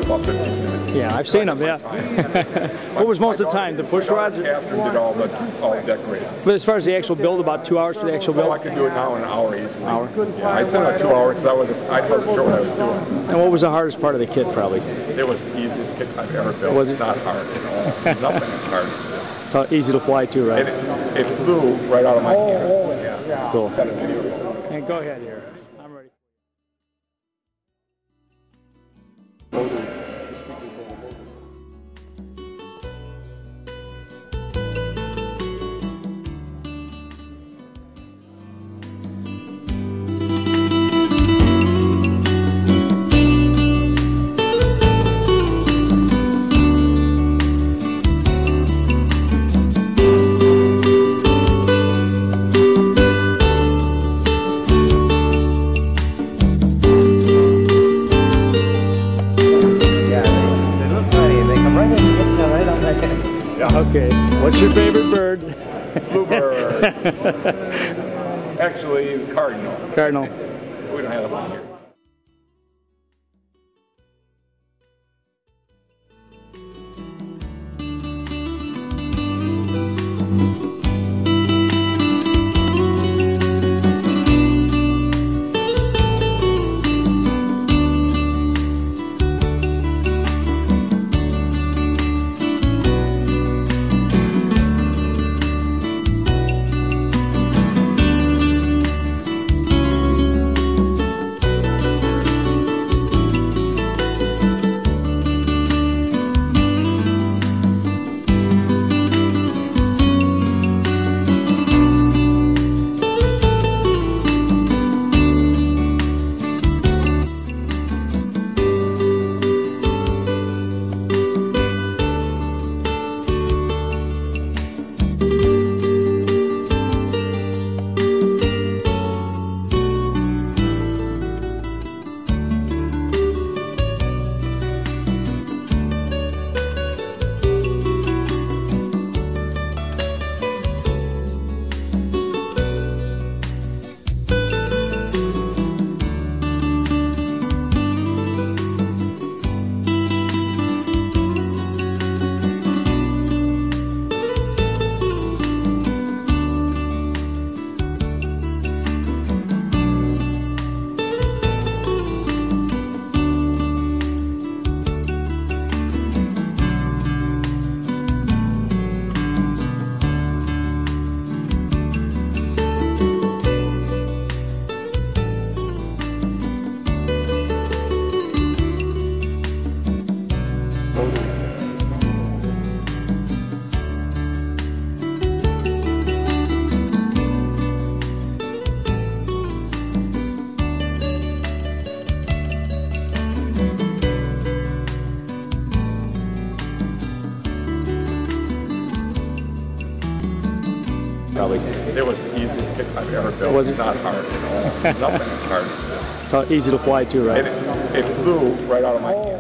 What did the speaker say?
about 15 minutes. Yeah, I've seen them, yeah. What was most of the time? The push rods? Catherine did all decorated. But as far as the actual build, about 2 hours for the actual build? Oh, I could do it now in an hour easily. Hour? Yeah, I'd say like 2 hours because I wasn't sure what I was doing. And what was the hardest part of the kit, probably? It was the easiest kit I've ever built. Was it? It's not hard at all. Nothing is hard as this. Easy to fly too, right? It flew right out of my hand. Yeah. Cool. Got a video. And go ahead here. I'm ready. Okay, what's your favorite bird? Bluebird. Actually, cardinal. Cardinal. We don't have one here. Probably. It was the easiest kit I've ever built. Was it? It's not hard at all. Nothing is hard as this. Easy to fly too, right? It flew right out of my hand.